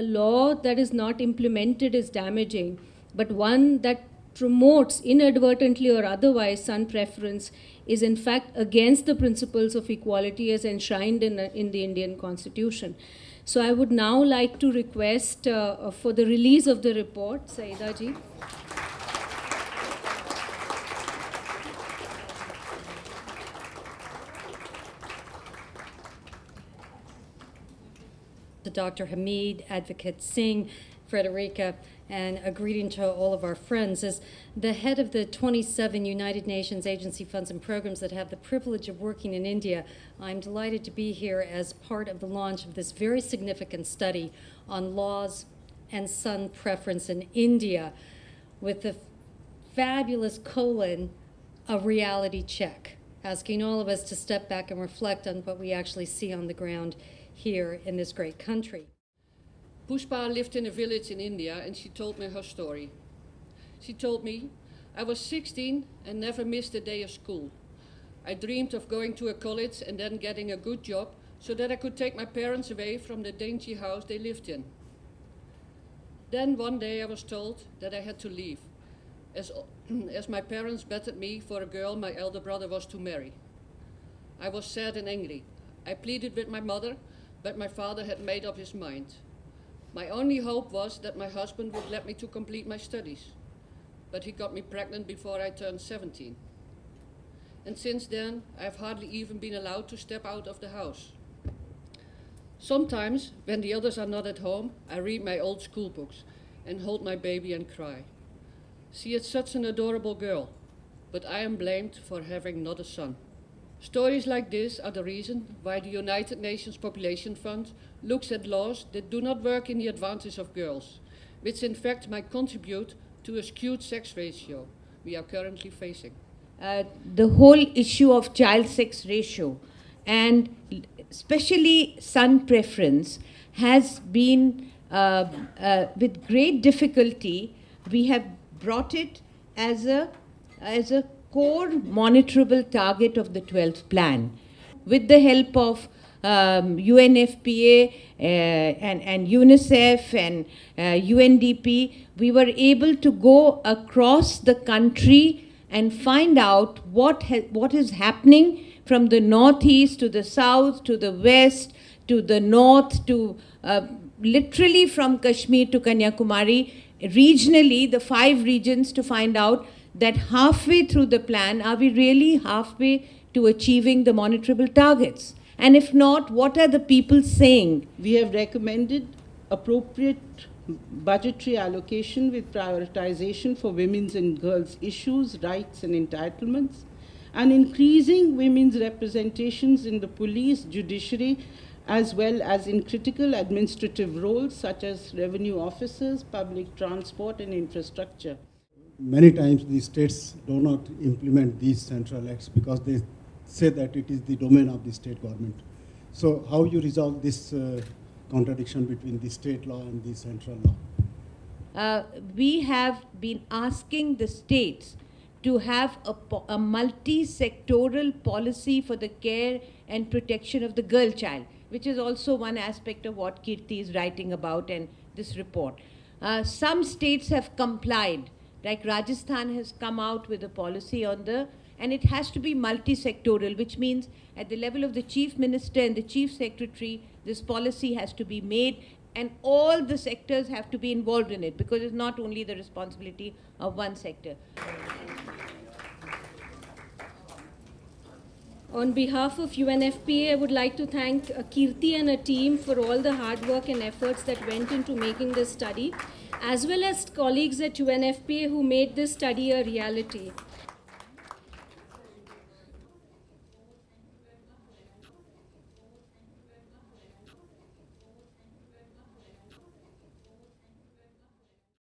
a law that is not implemented is damaging, but one that promotes inadvertently or otherwise son preference is in fact against the principles of equality as enshrined in the Indian Constitution. So I would now like to request for the release of the report, Syeda ji. Dr. Hameed, Advocate Singh, Frederica, and a greeting to all of our friends. As the head of the 27 United Nations agency funds and programs that have the privilege of working in India, I'm delighted to be here as part of the launch of this very significant study on laws and son preference in India, with the fabulous colon, a reality check, asking all of us to step back and reflect on what we actually see on the ground here in this great country. Pushpa lived in a village in India, and she told me her story. She told me, I was 16 and never missed a day of school. I dreamed of going to a college and then getting a good job so that I could take my parents away from the dingy house they lived in. Then one day I was told that I had to leave, as my parents betted me for a girl my elder brother was to marry. I was sad and angry. I pleaded with my mother, but my father had made up his mind. My only hope was that my husband would let me to complete my studies, but he got me pregnant before I turned 17. And since then, I've hardly even been allowed to step out of the house. Sometimes, when the others are not at home, I read my old school books and hold my baby and cry. She is such an adorable girl, but I am blamed for having not a son. Stories like this are the reason why the United Nations Population Fund looks at laws that do not work in the advantage of girls, which in fact might contribute to a skewed sex ratio we are currently facing. The whole issue of child sex ratio and especially son preference has been with great difficulty. We have brought it as a core monitorable target of the 12th plan. With the help of UNFPA and UNICEF and UNDP, we were able to go across the country and find out what is happening from the northeast to the south to the west to the north to literally from Kashmir to Kanyakumari, regionally, the 5 regions, to find out that halfway through the plan, are we really halfway to achieving the monitorable targets? And if not, what are the people saying? We have recommended appropriate budgetary allocation with prioritization for women's and girls' issues, rights and entitlements, and increasing women's representations in the police, judiciary, as well as in critical administrative roles such as revenue officers, public transport and infrastructure. Many times the states do not implement these central acts because they say that it is the domain of the state government. So how you resolve this contradiction between the state law and the central law? We have been asking the states to have a multi-sectoral policy for the care and protection of the girl child, which is also one aspect of what Kirti is writing about in this report. Some states have complied. Like Rajasthan has come out with a policy on and it has to be multi-sectoral, which means at the level of the chief minister and the chief secretary, this policy has to be made and all the sectors have to be involved in it, because it's not only the responsibility of one sector. On behalf of UNFPA, I would like to thank Kirti and her team for all the hard work and efforts that went into making this study, as well as colleagues at UNFPA who made this study a reality.